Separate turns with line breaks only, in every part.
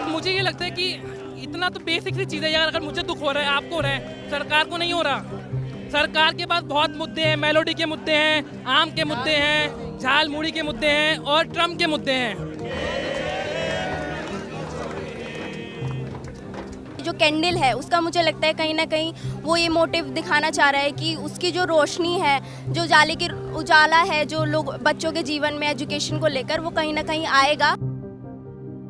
मुझे ये लगता है कि इतना तो बेसिक सी चीज़ है यार, अगर मुझे दुख हो रहा है, आपको हो रहा है, सरकार को नहीं हो रहा। सरकार के पास बहुत मुद्दे हैं, मेलोडी के मुद्दे हैं, आम के मुद्दे हैं, झाल मुड़ी के मुद्दे हैं और ट्रम्प के मुद्दे हैं।
जो कैंडल है उसका मुझे लगता है कहीं ना कहीं वो ये मोटिव दिखाना चाह रहा है कि उसकी जो रोशनी है, जो उजाला है जो लोग बच्चों के जीवन में एजुकेशन को लेकर, वो कहीं ना कहीं आएगा।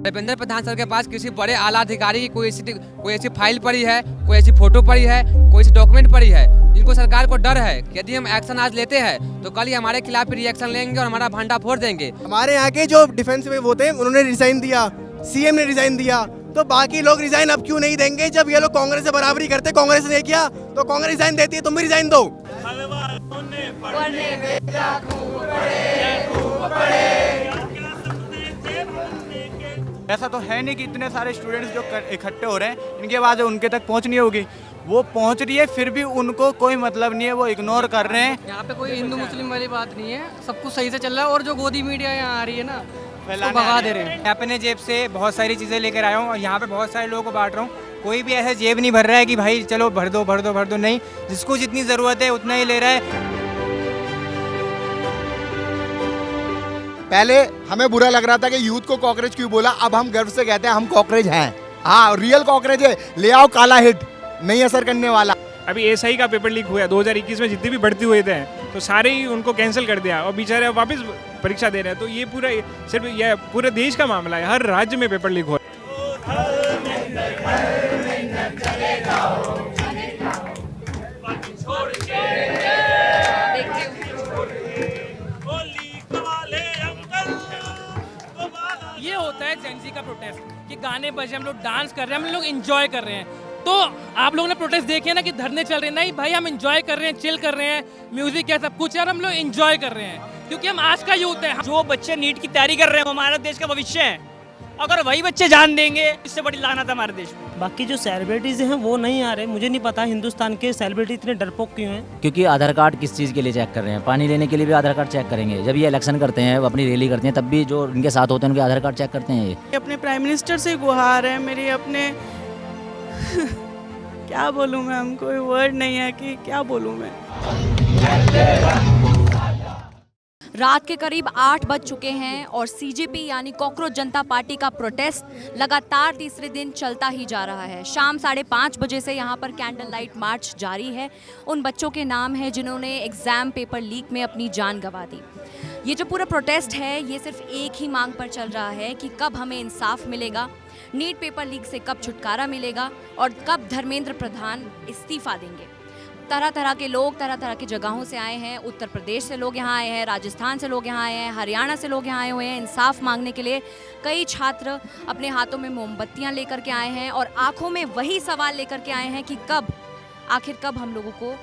भूपेंद्र प्रधान सर के पास किसी बड़े आला अधिकारी की कोई ऐसी फाइल पड़ी है, कोई ऐसी फोटो पड़ी है, कोई ऐसी डॉक्यूमेंट पड़ी है जिनको सरकार को डर है कि यदि हम एक्शन आज लेते हैं तो कल ही हमारे खिलाफ रिएक्शन लेंगे और हमारा भांडा फोड़ देंगे।
हमारे यहाँ के जो डिफेंस में वो थे उन्होंने रिजाइन दिया, सीएम ने रिजाइन दिया, तो बाकी लोग रिजाइन अब क्यों नहीं देंगे? जब ये लोग कांग्रेस से बराबरी करते, कांग्रेस ने किया तो कांग्रेस रिजाइन देती है, तुम भी रिजाइन दो।
ऐसा तो है नहीं कि इतने सारे स्टूडेंट्स जो इकट्ठे हो रहे हैं इनकी आवाज़ उनके तक पहुंच नहीं होगी, वो पहुंच रही है फिर भी उनको कोई मतलब नहीं है, वो इग्नोर कर रहे हैं।
यहाँ पे कोई हिंदू मुस्लिम वाली बात नहीं है, सब कुछ सही से चल रहा है और जो गोदी मीडिया यहाँ आ रही है ना उसको भगा दे रहे हैं।
मैं अपने जेब से बहुत सारी चीज़ें लेकर आया हूँ और यहाँ पे बहुत सारे लोगों को बांट रहा हूँ। कोई भी ऐसा जेब नहीं भर रहा है कि भाई चलो भर दो, नहीं, जिसको जितनी ज़रूरत है उतना ही ले रहा है।
पहले हमें बुरा लग रहा था कि यूथ को कॉकरोच क्यों बोला, अब हम गर्व से कहते हैं हम कॉकरोच हैं। हाँ, रियल कॉकरोच है, ले आओ काला हिट, नहीं असर करने वाला।
अभी एसआई का पेपर लीक हुआ 2021 में, जितने भी भर्ती हुए थे तो सारे ही उनको कैंसिल कर दिया और बेचारे वापस परीक्षा दे रहे हैं। तो ये पूरा सिर्फ ये पूरे देश का मामला है, हर राज्य में पेपर लीक हो रहा है।
ये होता है जेनजी का प्रोटेस्ट कि गाने बजे, हम लोग डांस कर रहे हैं, हम लोग एंजॉय कर रहे हैं। तो आप लोगों ने प्रोटेस्ट देखे ना कि धरने चल रहे हैं, नहीं भाई हम एंजॉय कर रहे हैं, चिल कर रहे हैं, म्यूजिक है, सब कुछ है और हम लोग एंजॉय कर रहे हैं क्योंकि हम आज का यूथ है।
जो बच्चे नीट की तैयारी कर रहे हैं वो हमारे देश का भविष्य है, अगर वही बच्चे जान देंगे इससे बड़ी लानत है हमारे देश में।
बाकी जो सेलिब्रिटीज हैं वो नहीं आ रहे, मुझे नहीं पता हिंदुस्तान के सेलिब्रिटी इतने डरपोक क्यों हैं।
क्योंकि आधार कार्ड किस चीज़ के लिए चेक कर रहे हैं? पानी लेने के लिए भी आधार कार्ड चेक करेंगे, जब ये इलेक्शन करते हैं, अपनी रैली करते हैं, तब भी जो इनके साथ होते हैं उनके आधार कार्ड चेक करते हैं। ये
अपने प्राइम मिनिस्टर से गुहार है मेरी, अपने क्या बोलूँ मैं, हम कोई वर्ड नहीं है कि क्या बोलूँ मैं।
रात के करीब 8 बज चुके हैं और सीजेपी यानी कॉकरोच जनता पार्टी का प्रोटेस्ट लगातार तीसरे दिन चलता ही जा रहा है। शाम 5:30 बजे से यहाँ पर कैंडल लाइट मार्च जारी है। उन बच्चों के नाम हैं जिन्होंने एग्ज़ाम पेपर लीक में अपनी जान गंवा दी। ये जो पूरा प्रोटेस्ट है ये सिर्फ एक ही मांग पर चल रहा है कि कब हमें इंसाफ मिलेगा, नीट पेपर लीक से कब छुटकारा मिलेगा और कब धर्मेंद्र प्रधान इस्तीफा देंगे। तरह तरह के लोग तरह तरह की जगहों से आए हैं, उत्तर प्रदेश से लोग यहाँ आए हैं, राजस्थान से लोग यहाँ आए हैं, हरियाणा से लोग यहाँ आए हुए हैं इंसाफ मांगने के लिए। कई छात्र अपने हाथों में मोमबत्तियाँ लेकर के आए हैं और आंखों में वही सवाल लेकर के आए हैं कि आखिर कब हम लोगों को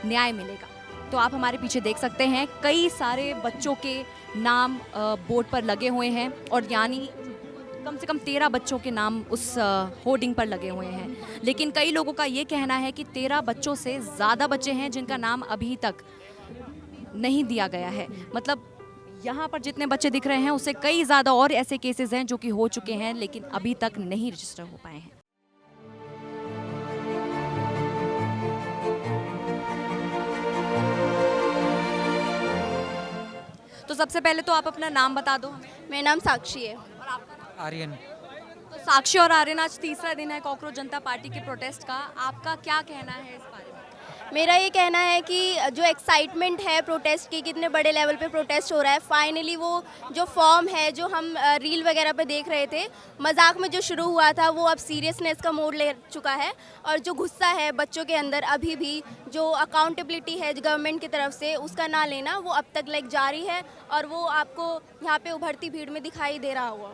न्याय मिलेगा। तो आप हमारे पीछे देख सकते हैं कई सारे बच्चों के नाम बोर्ड पर लगे हुए हैं और यानी कम से कम 13 बच्चों के नाम उस होर्डिंग पर लगे हुए हैं। लेकिन कई लोगों का ये कहना है कि 13 बच्चों से ज़्यादा बच्चे हैं जिनका नाम अभी तक नहीं दिया गया है। मतलब यहाँ पर जितने बच्चे दिख रहे हैं उससे कई ज़्यादा और ऐसे केसेस हैं जो कि हो चुके हैं लेकिन अभी तक नहीं रजिस्टर हो पाए हैं। तो सबसे पहले तो आप अपना नाम बता दो।
मेरा नाम साक्षी है।
और आपका नाम?
आर्यन।
तो साक्षी और आर्यन, आज तीसरा दिन है कॉकरोच जनता पार्टी के प्रोटेस्ट का, आपका क्या कहना है इस बारे में?
मेरा ये कहना है कि जो एक्साइटमेंट है प्रोटेस्ट की, कितने बड़े लेवल पे प्रोटेस्ट हो रहा है, फाइनली वो जो फॉर्म है जो हम रील वगैरह पे देख रहे थे, मजाक में जो शुरू हुआ था वो अब सीरियसनेस का मोड़ ले चुका है। और जो गुस्सा है बच्चों के अंदर अभी भी, जो अकाउंटेबिलिटी है गवर्नमेंट की तरफ से उसका ना लेना, वो अब तक जारी है और वो आपको यहाँ पे उभरती भीड़ में दिखाई दे रहा होगा।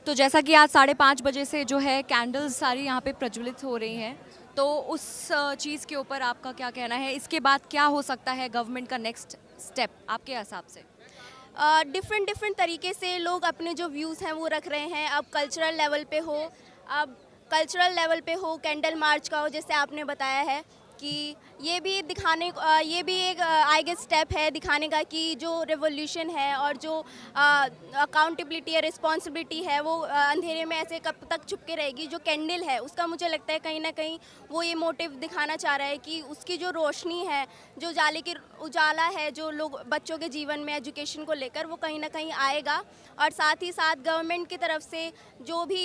तो जैसा कि आज 5:30 बजे से जो है कैंडल्स सारी यहाँ पे प्रज्वलित हो रही हैं, तो उस चीज़ के ऊपर आपका क्या कहना है? इसके बाद क्या हो सकता है गवर्नमेंट का नेक्स्ट स्टेप आपके हिसाब से?
डिफरेंट तरीके से लोग अपने जो व्यूज़ हैं वो रख रहे हैं। अब कल्चरल लेवल पे हो कैंडल मार्च का हो, जैसे आपने बताया है, कि ये भी ये भी एक आई गेस स्टेप है दिखाने का कि जो रेवोल्यूशन है और जो अकाउंटेबिलिटी है, रिस्पॉन्सिबिलिटी है, वो अंधेरे में ऐसे कब तक छुप के रहेगी। जो कैंडल है उसका मुझे लगता है कहीं ना कहीं वो ये मोटिव दिखाना चाह रहा है कि उसकी जो रोशनी है, जो उजाला है जो लोग बच्चों के जीवन में एजुकेशन को लेकर, वो कहीं ना कहीं आएगा। और साथ ही साथ गवर्नमेंट की तरफ से जो भी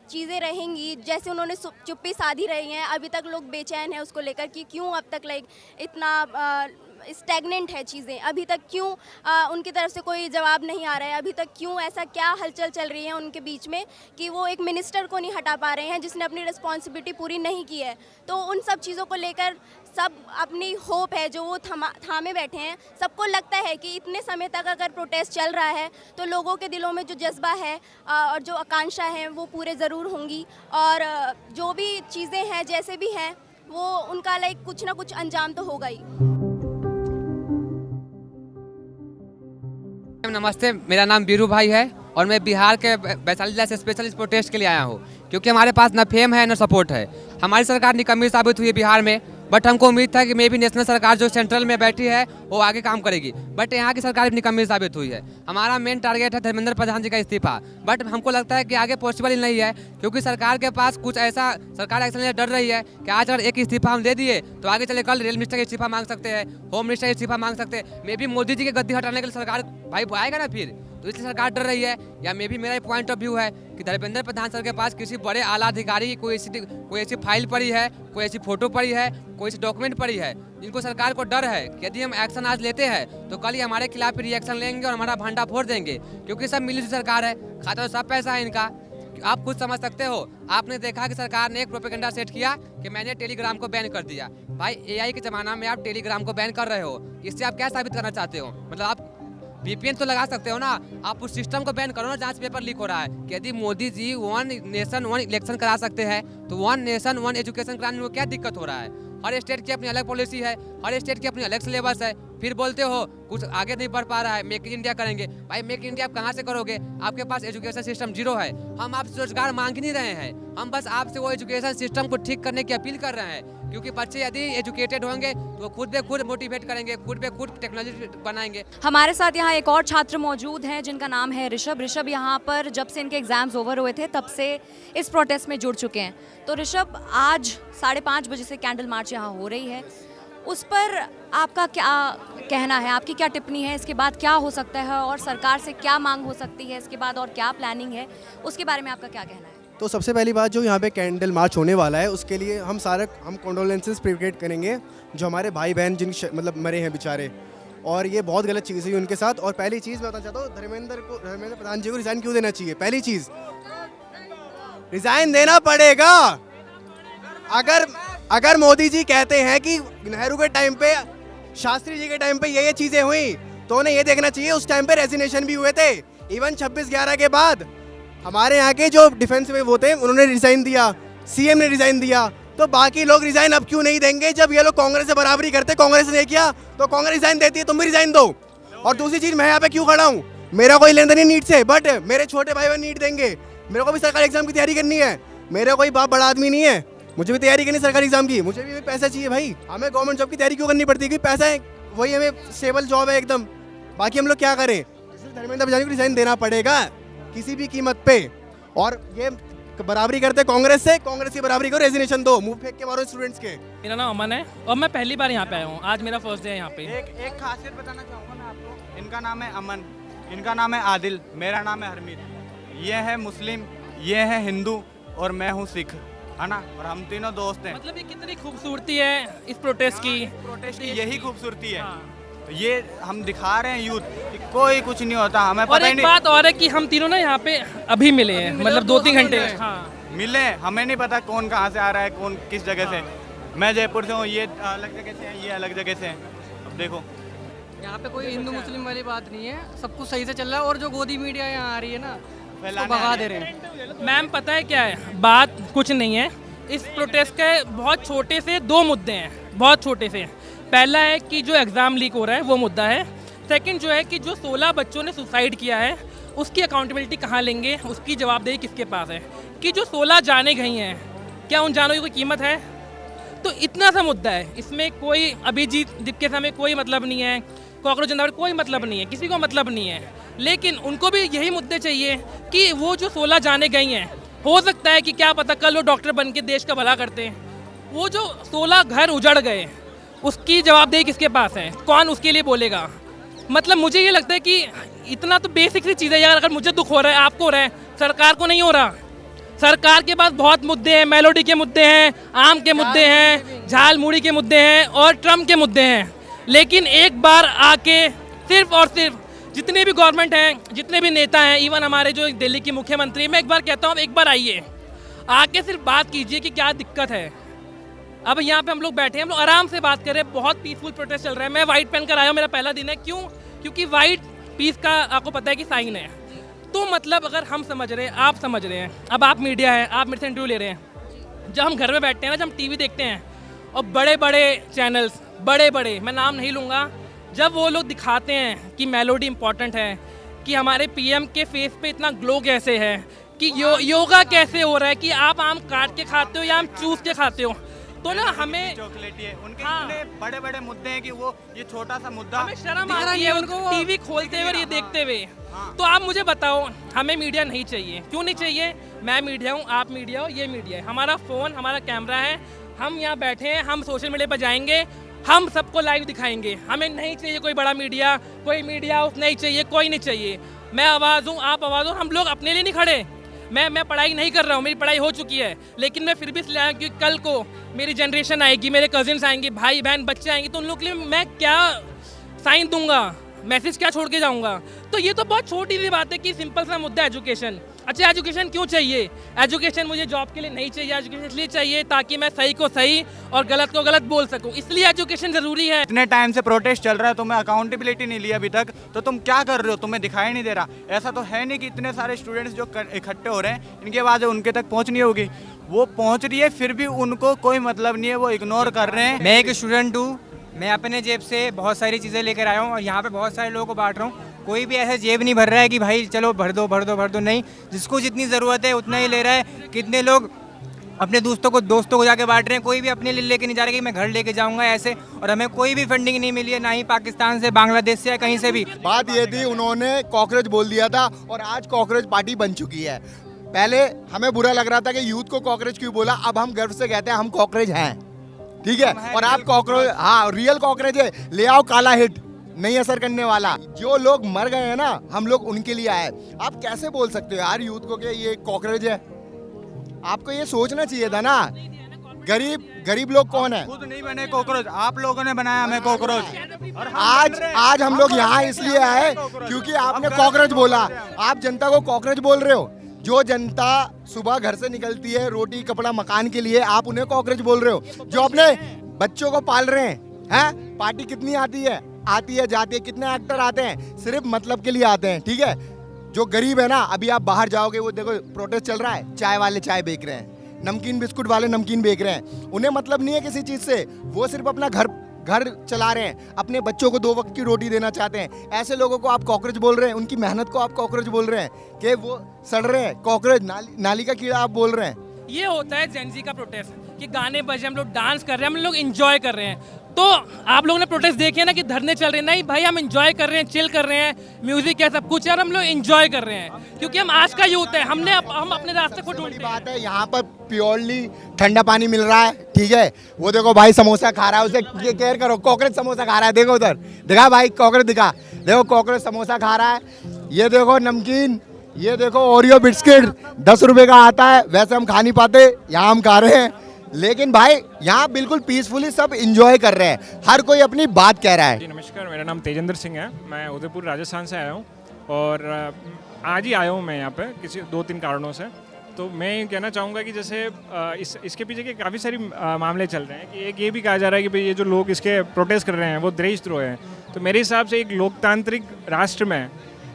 चीज़ें रहेंगी, जैसे उन्होंने चुप्पी साधी रही हैं, अभी तक लोग बेचैन हैं उसको लेकर कि क्यों अब तक इतना स्टैग्नेंट है चीज़ें, अभी तक क्यों उनकी तरफ से कोई जवाब नहीं आ रहा है, अभी तक क्यों ऐसा क्या हलचल चल रही है उनके बीच में कि वो एक मिनिस्टर को नहीं हटा पा रहे हैं जिसने अपनी रिस्पॉन्सिबिलिटी पूरी नहीं की है। तो उन सब चीज़ों को लेकर सब अपनी होप है जो वो थामे बैठे हैं। सबको लगता है कि इतने समय तक अगर प्रोटेस्ट चल रहा है तो लोगों के दिलों में जो जज्बा है और जो आकांक्षा है वो पूरे ज़रूर होंगी, और जो भी चीज़ें हैं जैसे भी हैं वो उनका कुछ ना कुछ अंजाम तो होगा ही।
नमस्ते, मेरा नाम बीरू भाई है और मैं बिहार के वैशाली जिला से स्पेशल इस प्रोटेस्ट के लिए आया हूँ, क्योंकि हमारे पास न फेम है न सपोर्ट है। हमारी सरकार निकम्मी साबित हुई है बिहार में, बट हमको उम्मीद था कि मे भी नेशनल सरकार जो सेंट्रल में बैठी है वो आगे काम करेगी, बट यहाँ की सरकार भी निकम्मी साबित हुई है। हमारा मेन टारगेट है धर्मेंद्र प्रधान जी का इस्तीफा, बट हमको लगता है कि आगे पॉसिबल ही नहीं है, क्योंकि सरकार के पास कुछ ऐसा सरकार एक्शन लेने डर रही है कि आज अगर एक इस्तीफा हम दे दिए तो आगे चले कल रेल मिनिस्टर का इस्तीफा मांग सकते हैं, होम मिनिस्टर का इस्तीफा मांग सकते हैं, मे भी मोदी जी के गद्दी हटाने के लिए सरकार भाई आएगा ना फिर, तो इसलिए सरकार डर रही है। या मे भी मेरा पॉइंट ऑफ व्यू है कि धर्मेंद्र प्रधान सर के पास किसी बड़े आला अधिकारी की कोई ऐसी फाइल पड़ी है, कोई ऐसी फोटो पड़ी है, कोई ऐसी डॉक्यूमेंट पड़ी है, जिनको सरकार को डर है कि यदि हम एक्शन आज लेते हैं तो कल ही हमारे खिलाफ रिएक्शन लेंगे और हमारा भंडा फोड़ देंगे, क्योंकि सब मिली जुली सरकार है, खाता तो सब पैसा है इनका। आप खुद समझ सकते हो, आपने देखा कि सरकार ने एक प्रोपेगेंडा सेट किया कि मैंने टेलीग्राम को बैन कर दिया। भाई एआई के ज़माना में आप टेलीग्राम को बैन कर रहे हो, इससे आप क्या साबित करना चाहते हो? मतलब आप VPN तो लगा सकते हो ना, आप उस सिस्टम को बैन करो ना जहाँ से पेपर लीक हो रहा है। कि यदि मोदी जी 1 नेशन 1 इलेक्शन करा सकते हैं तो 1 नेशन 1 एजुकेशन कराने में क्या दिक्कत हो रहा है? हर स्टेट की अपनी अलग पॉलिसी है, हर स्टेट की अपनी अलग सिलेबस है, फिर बोलते हो कुछ आगे नहीं बढ़ पा रहा है, मेक इन इंडिया करेंगे। भाई मेक इन इंडिया आप कहाँ से करोगे? आपके पास एजुकेशन सिस्टम जीरो है। हम आपसे रोजगार मांग नहीं रहे हैं, हम बस आपसे वो एजुकेशन सिस्टम को ठीक करने की अपील कर रहे हैं, क्योंकि बच्चे यदि एजुकेटेड होंगे तो खुद पे खुद मोटिवेट करेंगे, खुद पे खुद टेक्नोलॉजी बनाएंगे।
हमारे साथ यहाँ एक और छात्र मौजूद हैं जिनका नाम है ऋषभ। ऋषभ यहाँ पर जब से इनके एग्जाम्स ओवर हुए थे तब से इस प्रोटेस्ट में जुड़ चुके हैं। तो ऋषभ, आज 5:30 बजे से कैंडल मार्च यहाँ हो रही है, उस पर आपका क्या कहना है, आपकी क्या टिप्पणी है? इसके बाद क्या हो सकता है और सरकार से क्या मांग हो सकती है इसके बाद, और क्या प्लानिंग है, उसके बारे में आपका क्या कहना है?
तो सबसे पहली बात, जो यहाँ पे कैंडल मार्च होने वाला है उसके लिए हम कंडोलेंसेस प्रिपेयर करेंगे जो हमारे भाई बहन मतलब मरे हैं बेचारे, और ये बहुत गलत चीज़ हुई उनके साथ। और पहली चीज़ मैं बताना चाहता हूँ, धर्मेंद्र प्रधान जी को रिज़ाइन क्यों देना चाहिए? पहली चीज़, रिज़ाइन देना पड़ेगा। अगर मोदी जी कहते हैं कि नेहरू के टाइम पे, शास्त्री जी के टाइम पे ये चीज़ें हुई, तो उन्हें ये देखना चाहिए उस टाइम पे रेजिग्नेशन भी हुए थे। इवन 26/11 के बाद हमारे यहाँ के जो डिफेंस में वो थे उन्होंने रिज़ाइन दिया, CM ने रिज़ाइन दिया, तो बाकी लोग रिज़ाइन अब क्यों नहीं देंगे? जब ये लोग कांग्रेस से बराबरी करते, कांग्रेस ने किया तो कांग्रेस रिज़ाइन देती है, तुम भी रिज़ाइन दो। और दूसरी चीज़, मैं यहाँ पे क्यों खड़ा हूँ? मेरा कोई लेन देन नहीं नीट से, बट मेरे छोटे भाई बहन नीट देंगे, मेरे को भी सरकारी एग्जाम की तैयारी करनी है, मेरा कोई बाप बड़ा आदमी नहीं है, मुझे भी तैयारी करनी सरकारी एग्जाम की, मुझे भी पैसा चाहिए भाई। हमें गवर्नमेंट जॉब की तैयारी क्यों करनी पड़ती है? क्योंकि पैसा है, वही हमें स्टेबल जॉब है एकदम, बाकी हम लोग क्या करें? धर्मेंद्र प्रधान को रिज़ाइन देना पड़ेगा किसी भी कीमत पे। और ये बराबरी करते कांग्रेस से, कांग्रेस की बराबरी करो, रेजिग्नेशन दो, मुंह फेंक के मारो स्टूडेंट्स के।
मेरा नाम अमन है और मैं पहली बार यहाँ पे आया हूँ, आज मेरा फर्स्ट डे है यहाँ पे।
एक खासियत बताना चाहूँगा मैं आपको, इनका नाम है अमन, इनका नाम है आदिल, मेरा नाम है हरमीत। ये है मुस्लिम, ये है हिंदू और मैं हूँ सिख, है ना, और हम तीनों दोस्त हैं।
मतलब ये कितनी खूबसूरती है इस प्रोटेस्ट की।
प्रोटेस्ट की यही खूबसूरती है। ये हम दिखा रहे हैं यूथ कि कोई कुछ नहीं होता, हमें पता ही नहीं।
एक बात और है कि हम तीनों ना यहाँ पे अभी मिले हैं, मतलब 2-3 घंटे
मिले, हमें नहीं पता कौन कहाँ से आ रहा है, कौन किस जगह से। मैं जयपुर से हूँ, ये अलग जगह से हैं, ये अलग जगह से हैं। अब देखो,
यहाँ पे कोई हिंदू मुस्लिम वाली बात नहीं है, सब कुछ सही से चल रहा है, और जो गोदी मीडिया यहाँ आ रही है ना, उसको भगा दे रहे हैं।
मैम पता है क्या है बात? कुछ नहीं है, इस प्रोटेस्ट के बहुत छोटे से 2 मुद्दे हैं, बहुत छोटे से। पहला है कि जो एग्ज़ाम लीक हो रहा है वो मुद्दा है। सेकंड जो है कि जो 16 बच्चों ने सुसाइड किया है उसकी अकाउंटेबिलिटी कहाँ लेंगे, उसकी जवाबदेही किसके पास है? कि जो 16 जाने गई हैं, क्या उन जानों की कोई कीमत है? तो इतना सा मुद्दा है, इसमें कोई अभिजीत के समय कोई मतलब नहीं है, कॉकरोच जनता पार्टी कोई मतलब नहीं है, किसी को मतलब नहीं है। लेकिन उनको भी यही मुद्दे चाहिए कि वो जो 16 जाने गई हैं, हो सकता है कि क्या पता कल वो डॉक्टर बन के देश का भला करते हैं। वो जो 16 घर उजड़ गए, उसकी जवाबदेही किसके पास है? कौन उसके लिए बोलेगा? मतलब मुझे ये लगता है कि इतना तो बेसिक सी चीज़ है यार। अगर मुझे दुख हो रहा है, आपको हो रहा है, सरकार को नहीं हो रहा। सरकार के पास बहुत मुद्दे हैं, मेलोडी के मुद्दे हैं, आम के मुद्दे हैं, झाल मूड़ी के मुद्दे हैं और ट्रम्प के मुद्दे हैं। लेकिन एक बार आके सिर्फ और सिर्फ जितने भी गवर्नमेंट हैं, जितने भी नेता हैं, इवन हमारे जो दिल्ली की मुख्यमंत्री, मैं एक बार कहता हूँ, एक बार आइए, आके सिर्फ बात कीजिए कि क्या दिक्कत है। अब यहाँ पे हम लोग बैठे हैं, हम लोग आराम से बात कर रहे हैं, बहुत पीसफुल प्रोटेस्ट चल रहा है। मैं वाइट पहन कर आया हूँ, मेरा पहला दिन है। क्यों? क्योंकि वाइट पीस का आपको पता है कि साइन है। तो मतलब अगर हम समझ रहे हैं, आप समझ रहे हैं, अब आप मीडिया है, आप मेरे से इंटरव्यू ले रहे हैं, जब हम घर में बैठते हैं ना, जब हम टीवी देखते हैं और बड़े बड़े चैनल्स, बड़े बड़े, मैं नाम नहीं लूँगा, जब वो लोग दिखाते हैं कि मेलोडी इंपॉर्टेंट है, कि हमारे पीएम के फेस पे इतना ग्लो कैसे है, कि योगा कैसे हो रहा है, कि आप आम काट के खाते हो या आम चूस के खाते हो, तो ना हमें
चॉकलेटी है, उनके इतने बड़े बड़े मुद्दे हैं कि वो ये छोटा सा मुद्दा,
हमें शर्म आती है उनको टीवी खोलते हुए और ये देखते हुए। तो आप मुझे बताओ, हमें मीडिया नहीं चाहिए। क्यों नहीं चाहिए? मैं मीडिया हूँ, आप मीडिया हो, ये मीडिया है, हमारा फ़ोन, हमारा कैमरा है, हम यहाँ बैठे हैं, हम सोशल मीडिया पर जाएंगे, हम सबको लाइव दिखाएंगे। हमें नहीं चाहिए कोई बड़ा मीडिया, कोई मीडिया हाउस नहीं चाहिए, कोई नहीं चाहिए। मैं आवाज़ हूँ, आप आवाज़ हो, हम लोग अपने लिए नहीं खड़े। मैं पढ़ाई नहीं कर रहा हूँ, मेरी पढ़ाई हो चुकी है, लेकिन मैं फिर भी इसलिए आया क्योंकि कल को मेरी जनरेशन आएगी, मेरे कजिन्स आएंगे, भाई बहन बच्चे आएंगे, तो उन लोग के लिए मैं क्या साइन दूंगा, मैसेज क्या छोड़ के जाऊंगा? तो ये तो बहुत छोटी सी बात है कि सिंपल सा मुद्दा एजुकेशन। अच्छा, एजुकेशन क्यों चाहिए? एजुकेशन मुझे जॉब के लिए नहीं चाहिए, एजुकेशन इसलिए चाहिए ताकि मैं सही को सही और गलत को गलत बोल सकूं, इसलिए एजुकेशन ज़रूरी है।
इतने टाइम से प्रोटेस्ट चल रहा है, तुम्हें अकाउंटेबिलिटी नहीं ली अभी तक, तो तुम क्या कर रहे हो? तुम्हें दिखाई नहीं दे रहा? ऐसा तो है नहीं कि इतने सारे स्टूडेंट्स जो इकट्ठे हो रहे हैं, इनकी आवाज़ उनके तक पहुँचनी होगी, वो पहुँच रही है, फिर भी उनको कोई मतलब नहीं है, वो इग्नोर कर रहे हैं।
मैं एक स्टूडेंट हूँ, मैं अपने जेब से बहुत सारी चीज़ें लेकर आया हूँ और यहाँ पे बहुत सारे लोगों को बांट रहा हूँ। कोई भी ऐसा जेब नहीं भर रहा है कि भाई चलो भर दो भर दो भर दो, नहीं, जिसको जितनी ज़रूरत है उतना ही ले रहा है। कितने लोग अपने दोस्तों को जाके बांट रहे हैं, कोई भी अपने लिए लेके नहीं जा रहा कि मैं घर लेके जाऊंगा ऐसे। और हमें कोई भी फंडिंग नहीं मिली है, ना ही पाकिस्तान से, बांग्लादेश से या कहीं से भी।
बात ये थी, उन्होंने कॉकरोच बोल दिया था और आज कॉकरोच पार्टी बन चुकी है। पहले हमें बुरा लग रहा था कि यूथ को कॉकरोच क्यों बोला, अब हम गर्व से कहते हैं हम कॉकरोच हैं, ठीक है। और आप कॉकरोच, हाँ रियल कॉकरोच है, ले आओ काला हिट, नहीं असर करने वाला। जो लोग मर गए हैं ना, हम लोग उनके लिए आए। आप कैसे बोल सकते हो यार यूथ को कि ये कॉकरोच है? आपको ये सोचना चाहिए था ना। गरीब लोग कौन है?
खुद नहीं बने कॉकरोच, आप लोगों ने बनाया हमें कॉकरोच।
आज हम लोग यहाँ इसलिए आए क्योंकि आपने कॉकरोच बोला। आप जनता को कॉकरोच बोल रहे हो। जो जनता सुबह घर से निकलती है रोटी कपड़ा मकान के लिए, आप उन्हें कॉकरोच बोल रहे हो। जो अपने बच्चों को पाल रहे हैं, पार्टी कितनी आती है जाती है, कितने एक्टर आते हैं, सिर्फ मतलब के लिए आते हैं, ठीक है। जो गरीब है ना, अभी आप बाहर जाओगे, वो देखो प्रोटेस्ट चल रहा है, चाय वाले चाय बेच रहे हैं, नमकीन बिस्कुट वाले नमकीन बेच रहे हैं, उन्हें मतलब नहीं है किसी चीज़ से, वो सिर्फ अपना घर चला रहे हैं, अपने बच्चों को 2 वक्त की रोटी देना चाहते हैं। ऐसे लोगों को आप कॉकरोच बोल रहे हैं, उनकी मेहनत को आप कॉकरोच बोल रहे हैं कि वो सड़ रहे हैं, कॉकरोच नाली का कीड़ा आप बोल रहे हैं।
ये होता है जेन ज़ी का प्रोटेस्ट कि गाने बजे, हम लोग डांस कर रहे हैं, हम लोग इंजॉय कर रहे हैं। तो आप लोगों ने प्रोटेस्ट देखे ना कि धरने चल रहे हैं, नहीं भाई हम इंजॉय कर रहे हैं, चिल कर रहे हैं, म्यूजिक है, सब कुछ है और हम लोग इंजॉय कर रहे हैं क्योंकि हम आज का यूथ है, हम अपने रास्ते को ढूंढते हैं।
बात है यहाँ पर प्योरली ठंडा पानी मिल रहा है, ठीक है। वो देखो भाई समोसा खा रहा है, उसे केयर करो, कॉकरोच समोसा खा रहा है, देखो उधर दिखा भाई, कॉकरोच दिखा, देखो कॉकरोच समोसा खा रहा है। ये देखो नमकीन, ये देखो ओरियो बिस्किट 10 रुपए का आता है, वैसे हम खा नहीं पाते, यहाँ हम खा रहे हैं। लेकिन भाई यहाँ बिल्कुल पीसफुली सब एंजॉय कर रहे हैं, हर कोई अपनी बात कह रहा है।
जी नमस्कार, मेरा नाम तेजेंद्र सिंह है, मैं उदयपुर राजस्थान से आया हूँ और आज ही आया हूँ मैं यहाँ पे किसी 2-3 कारणों से। तो मैं ये कहना चाहूँगा कि जैसे इसके पीछे के काफ़ी सारी मामले चल रहे हैं कि एक ये भी कहा जा रहा है कि भाई ये जो लोग इसके प्रोटेस्ट कर रहे हैं वो देशद्रोह हैं। तो मेरे हिसाब से एक लोकतांत्रिक राष्ट्र में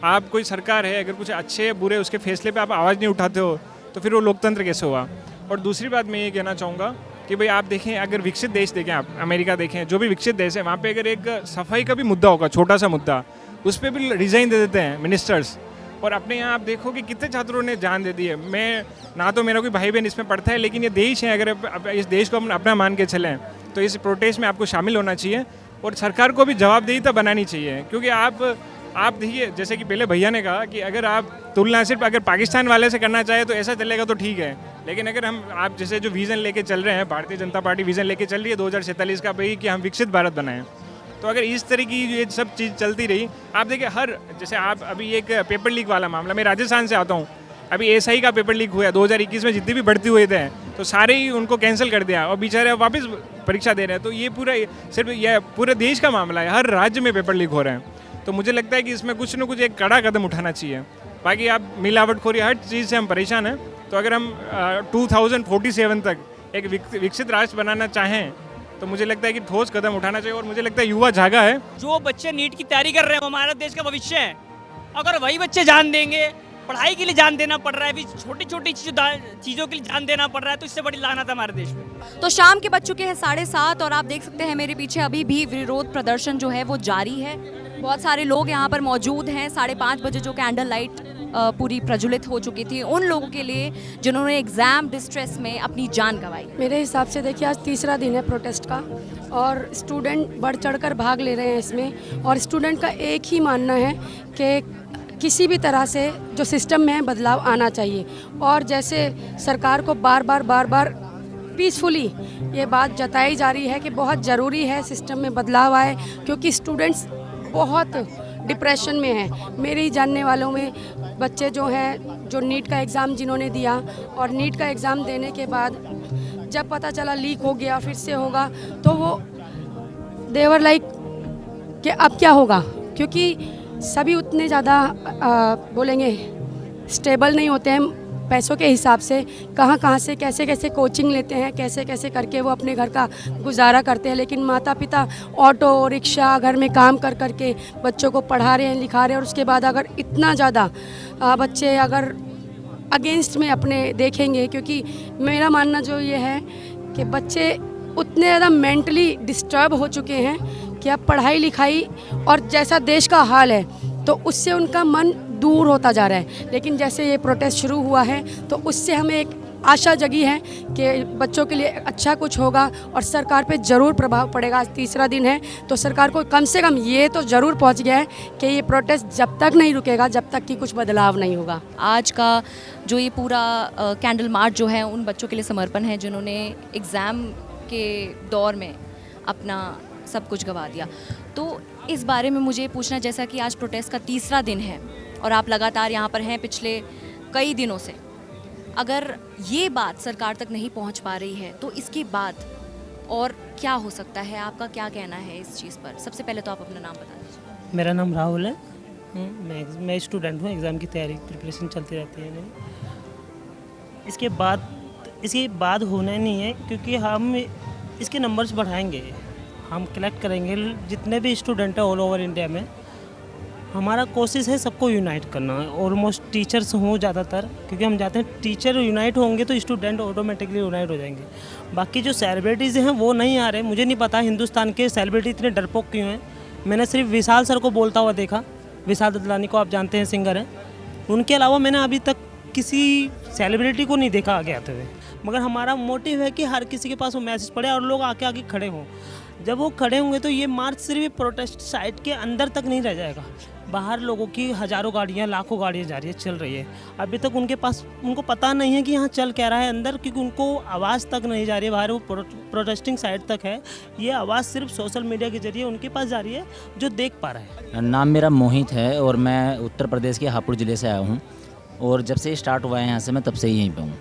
आप कोई सरकार है, अगर कुछ अच्छे बुरे उसके फैसले पे आप आवाज़ नहीं उठाते हो तो फिर वो लोकतंत्र कैसे हुआ। और दूसरी बात मैं ये कहना चाहूँगा कि भाई आप देखें, अगर विकसित देश देखें, आप अमेरिका देखें, जो भी विकसित देश है वहाँ पे अगर एक सफाई का भी मुद्दा होगा, छोटा सा मुद्दा, उस पर भी रिजाइन दे देते हैं मिनिस्टर्स। और अपने यहाँ आप देखो कि कितने छात्रों ने जान दे दी है। मैं ना तो मेरा कोई भाई बहन इसमें पढ़ता है, लेकिन ये देश है, अगर इस देश को हम अपना मान के चलें तो इस प्रोटेस्ट में आपको शामिल होना चाहिए और सरकार को भी जवाबदेही बनानी चाहिए। क्योंकि आप देखिए, जैसे कि पहले भैया ने कहा कि अगर आप तुलना सिर्फ अगर पाकिस्तान वाले से करना चाहे तो ऐसा चलेगा तो ठीक है, लेकिन अगर आप जैसे जो विज़न लेके चल रहे हैं, भारतीय जनता पार्टी विज़न लेके चल रही है 2047 का भाई कि हम विकसित भारत बनाएं, तो अगर इस तरह की ये सब चीज़ चलती रही, आप देखिए जैसे आप अभी एक पेपर लीक वाला मामला, मैं राजस्थान से आता हूँ, अभी एसआई का पेपर लीक हुआ 2021 में, जितनी भी भर्ती हुए थे तो सारे ही उनको कैंसिल कर दिया और बेचारे वापस परीक्षा दे रहे हैं। तो ये पूरे देश का मामला है, हर राज्य में पेपर लीक हो रहे हैं। तो मुझे लगता है कि इसमें कुछ न कुछ एक कड़ा कदम उठाना चाहिए। बाकी आप मिलावटखोरी हर चीज़ से हम परेशान हैं, तो अगर हम 2047 तक एक विकसित राष्ट्र बनाना चाहें तो मुझे लगता है कि ठोस कदम उठाना चाहिए। और मुझे लगता है युवा जागा है।
जो बच्चे नीट की तैयारी कर रहे हैं वो हमारे देश का भविष्य है। अगर वही बच्चे जान देंगे, पढ़ाई के लिए जान देना पड़ रहा है, भी छोटी छोटी चीज़ों के लिए जान देना पड़ रहा है, तो इससे बड़ी लानत हमारे देश में।
तो शाम के बज चुके हैं 7:30 और आप देख सकते हैं मेरे पीछे अभी भी विरोध प्रदर्शन जो है वो जारी है। बहुत सारे लोग यहाँ पर मौजूद हैं। 5:30 बजे जो कैंडल लाइट पूरी प्रज्वलित हो चुकी थी उन लोगों के लिए जिन्होंने एग्ज़ाम डिस्ट्रेस में अपनी जान गंवाई।
मेरे हिसाब से देखिए, आज तीसरा दिन है प्रोटेस्ट का और स्टूडेंट बढ़ चढ़कर भाग ले रहे हैं इसमें। और स्टूडेंट का एक ही मानना है कि किसी भी तरह से जो सिस्टम में है बदलाव आना चाहिए। और जैसे सरकार को बार बार पीसफुली ये बात जताई जा रही है कि बहुत ज़रूरी है सिस्टम में बदलाव आए, क्योंकि स्टूडेंट्स बहुत डिप्रेशन में है। मेरे ही जानने वालों में बच्चे जो हैं, जो नीट का एग्ज़ाम जिन्होंने दिया और नीट का एग्ज़ाम देने के बाद जब पता चला लीक हो गया, फिर से होगा, तो वो देवर लाइक कि अब क्या होगा, क्योंकि सभी उतने ज़्यादा बोलेंगे स्टेबल नहीं होते हैं पैसों के हिसाब से। कहाँ से कैसे कोचिंग लेते हैं, कैसे करके वो अपने घर का गुजारा करते हैं। लेकिन माता पिता ऑटो रिक्शा घर में काम करके बच्चों को पढ़ा रहे हैं, लिखा रहे हैं। और उसके बाद अगर इतना ज़्यादा बच्चे अगर अगेंस्ट में अपने देखेंगे, क्योंकि मेरा मानना जो ये है कि बच्चे उतने ज़्यादा मेंटली डिस्टर्ब हो चुके हैं कि अब पढ़ाई लिखाई और जैसा देश का हाल है तो उससे उनका मन दूर होता जा रहा है। लेकिन जैसे ये प्रोटेस्ट शुरू हुआ है तो उससे हमें एक आशा जगी है कि बच्चों के लिए अच्छा कुछ होगा और सरकार पे ज़रूर प्रभाव पड़ेगा। आज तीसरा दिन है तो सरकार को कम से कम ये तो ज़रूर पहुंच गया है कि ये प्रोटेस्ट जब तक नहीं रुकेगा, जब तक कि कुछ बदलाव नहीं होगा।
आज का जो ये पूरा कैंडल मार्च जो है उन बच्चों के लिए समर्पण है जिन्होंने एग्ज़ाम के दौर में अपना सब कुछ गंवा दिया। तो इस बारे में मुझे पूछना, जैसा कि आज प्रोटेस्ट का तीसरा दिन है और आप लगातार यहाँ पर हैं पिछले कई दिनों से, अगर ये बात सरकार तक नहीं पहुँच पा रही है तो इसके बाद और क्या हो सकता है? आपका क्या कहना है इस चीज़ पर? सबसे पहले तो आप अपना नाम बता दीजिए।
मेरा नाम राहुल है। मैं स्टूडेंट हूँ, एग्ज़ाम की तैयारी प्रिपरेशन चलती रहती है मेरी। इसके बाद होना नहीं है, क्योंकि हम इसके नंबर्स बढ़ाएंगे, हम कलेक्ट करेंगे जितने भी स्टूडेंट हैं ऑल ओवर इंडिया में। हमारा कोशिश है सबको यूनाइट करना है, ऑलमोस्ट टीचर्स हों ज़्यादातर, क्योंकि हम चाहते हैं टीचर यूनाइट होंगे तो स्टूडेंट ऑटोमेटिकली यूनाइट हो जाएंगे। बाकी जो सेलिब्रिटीज़ हैं वो नहीं आ रहे। मुझे नहीं पता हिंदुस्तान के सेलिब्रिटी इतने डरपोक क्यों हैं। मैंने सिर्फ विशाल सर को बोलता हुआ देखा, विशाल ददलानी को आप जानते हैं, सिंगर हैं। उनके अलावा मैंने अभी तक किसी सेलिब्रिटी को नहीं देखा आगे आते हुए। मगर हमारा मोटिव है कि हर किसी के पास वो मैसेज पड़े और लोग आगे खड़े हों। जब वो खड़े होंगे तो ये मार्च सिर्फ प्रोटेस्ट साइट के अंदर तक नहीं रह जाएगा। बाहर लोगों की हज़ारों गाड़ियाँ, लाखों गाड़ियाँ चल रही है। अभी तक उनको पता नहीं है कि यहाँ चल क्या रहा है अंदर, क्योंकि उनको आवाज़ तक नहीं जा रही है बाहर। वो प्रोटेस्टिंग साइट तक है, ये आवाज़ सिर्फ सोशल मीडिया के जरिए उनके पास जा रही है जो देख पा रहे हैं।
नाम मेरा मोहित है और मैं उत्तर प्रदेश के हापुड़ ज़िले से आया हूँ। और जब से स्टार्ट हुआ है यहाँ से, मैं तब से ही यहीं पे हूँ।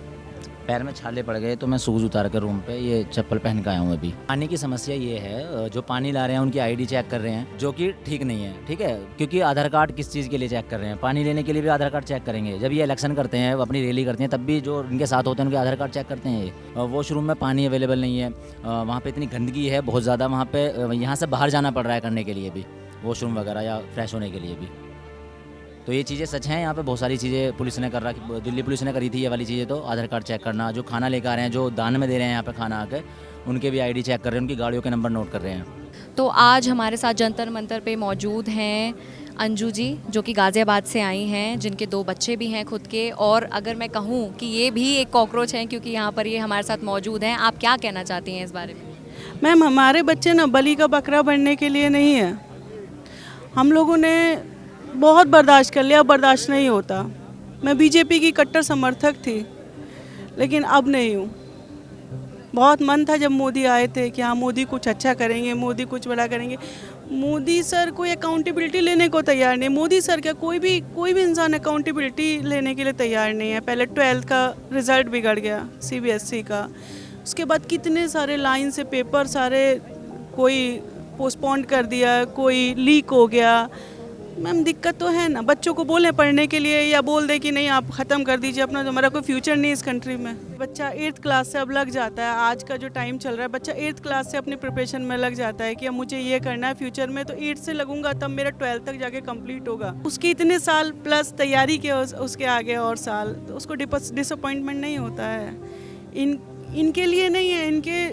पैर में छाले पड़ गए तो मैं शूज़ उतार कर रूम पे ये चप्पल पहन कर आया हूँ। अभी पानी की समस्या ये है, जो पानी ला रहे हैं उनकी आईडी चेक कर रहे हैं, जो कि ठीक नहीं है। ठीक है, क्योंकि आधार कार्ड किस चीज़ के लिए चेक कर रहे हैं? पानी लेने के लिए भी आधार कार्ड चेक करेंगे। जब ये इलेक्शन करते हैं, अपनी रैली करते हैं, तब भी जो इनके साथ होते हैं उनके आधार कार्ड चेक करते हैं। वॉशरूम में पानी अवेलेबल नहीं है, वहाँ पर इतनी गंदगी है बहुत ज़्यादा। वहाँ पर यहाँ से बाहर जाना पड़ रहा है करने के लिए भी, वॉशरूम वगैरह या फ्रेश होने के लिए भी। तो ये चीज़ें सच हैं। यहाँ पे बहुत सारी चीज़ें पुलिस ने कर रहा, दिल्ली पुलिस ने करी थी ये वाली चीज़ें। तो आधार कार्ड चेक करना, जो खाना लेकर आ रहे हैं, जो दान में दे रहे हैं यहाँ पे खाना आके, उनके भी आईडी चेक कर रहे हैं, उनकी गाड़ियों के नंबर नोट कर रहे हैं।
तो आज हमारे साथ जंतर मंतर पे मौजूद हैं अंजू जी, जो कि गाज़ियाबाद से आई हैं, जिनके 2 बच्चे भी हैं खुद के, और अगर मैं कहूँ कि ये भी एक कॉकरोच हैं क्योंकि यहाँ पर ये हमारे साथ मौजूद हैं, आप क्या कहना चाहती हैं इस बारे में?
मैम, हमारे बच्चे ना बलि का बकरा बनने के लिए नहीं है। हम लोगों ने बहुत बर्दाश्त कर लिया, बर्दाश्त नहीं होता। मैं बीजेपी की कट्टर समर्थक थी, लेकिन अब नहीं हूँ। बहुत मन था जब मोदी आए थे कि हाँ मोदी कुछ अच्छा करेंगे, मोदी कुछ बड़ा करेंगे। मोदी सर कोई अकाउंटेबिलिटी लेने को तैयार नहीं। मोदी सर क्या, कोई भी इंसान अकाउंटेबिलिटी लेने के लिए तैयार नहीं है। पहले 12th का रिज़ल्ट बिगड़ गया CBSE का, उसके बाद कितने सारे लाइन से पेपर सारे कोई पोस्टपोन कर दिया, कोई लीक हो गया। मैम दिक्कत तो है ना, बच्चों को बोलें पढ़ने के लिए या बोल दे कि नहीं आप ख़त्म कर दीजिए अपना, हमारा कोई फ्यूचर नहीं इस कंट्री में। बच्चा 8th क्लास से अब लग जाता है, आज का जो टाइम चल रहा है बच्चा 8th क्लास से अपनी प्रिपरेशन में लग जाता है कि अब मुझे ये करना है फ्यूचर में, तो 8 से लगूंगा तब मेरा 12th तक जाके कंप्लीट होगा। उसके इतने साल प्लस तैयारी के उसके आगे और साल, तो उसको डिसअपॉइंटमेंट नहीं होता है। इनके लिए नहीं है,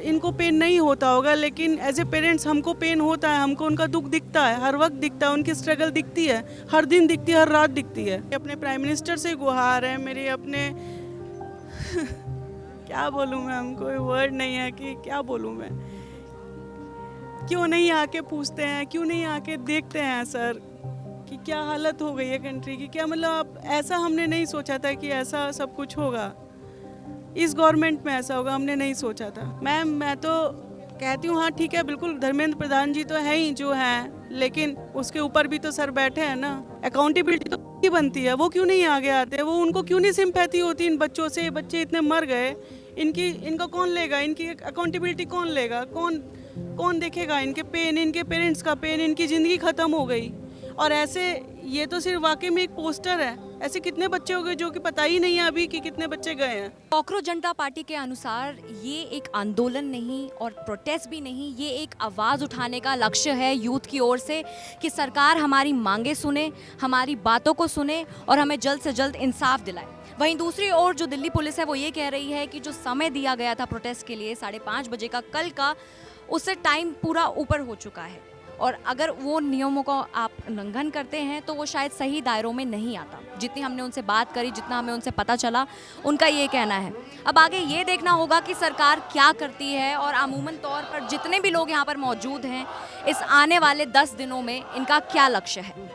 इनको पेन नहीं होता होगा, लेकिन एज ए पेरेंट्स हमको पेन होता है, हमको उनका दुख दिखता है, हर वक्त दिखता है, उनकी स्ट्रगल दिखती है, हर दिन दिखती है, हर रात दिखती है। अपने प्राइम मिनिस्टर से गुहार है मेरी, अपने क्या बोलूँ मैं, कोई वर्ड नहीं है कि क्या बोलूँ मैं। क्यों नहीं आके पूछते हैं, क्यों नहीं आके देखते हैं सर कि क्या हालत हो गई है कंट्री की। क्या मतलब ऐसा हमने नहीं सोचा था कि ऐसा सब कुछ होगा, इस गवर्नमेंट में ऐसा होगा, हमने नहीं सोचा था। मैम मैं तो कहती हूँ हाँ ठीक है, बिल्कुल धर्मेंद्र प्रधान जी तो हैं ही जो हैं, लेकिन उसके ऊपर भी तो सर बैठे हैं ना। अकाउंटेबिलिटी तो ही बनती है, वो क्यों नहीं आगे आते, वो उनको क्यों नहीं सिंपैथी होती इन बच्चों से। बच्चे इतने मर गए, इनका कौन लेगा, इनकी अकाउंटेबिलिटी कौन लेगा, कौन देखेगा इनके पेन, इनके पेरेंट्स का पेन, इनकी ज़िंदगी ख़त्म हो गई। और ऐसे ये तो सिर्फ वाकई में एक पोस्टर है, ऐसे कितने बच्चे हो गए जो कि पता ही नहीं है अभी कि कितने बच्चे गए हैं।
कॉकरोच जनता पार्टी के अनुसार ये एक आंदोलन नहीं और प्रोटेस्ट भी नहीं, ये एक आवाज़ उठाने का लक्ष्य है यूथ की ओर से कि सरकार हमारी मांगे सुने, हमारी बातों को सुने और हमें जल्द से जल्द इंसाफ दिलाए। वहीं दूसरी ओर जो दिल्ली पुलिस है वो ये कह रही है कि जो समय दिया गया था प्रोटेस्ट के लिए 5:30 बजे का कल का, उससे टाइम पूरा ऊपर हो चुका है और अगर वो नियमों का आप उल्लंघन करते हैं तो वो शायद सही दायरों में नहीं आता। जितनी हमने उनसे बात करी, जितना हमें उनसे पता चला, उनका ये कहना है। अब आगे ये देखना होगा कि सरकार क्या करती है और अमूमन तौर पर जितने भी लोग यहाँ पर मौजूद हैं, इस आने वाले 10 दिनों में इनका क्या लक्ष्य है।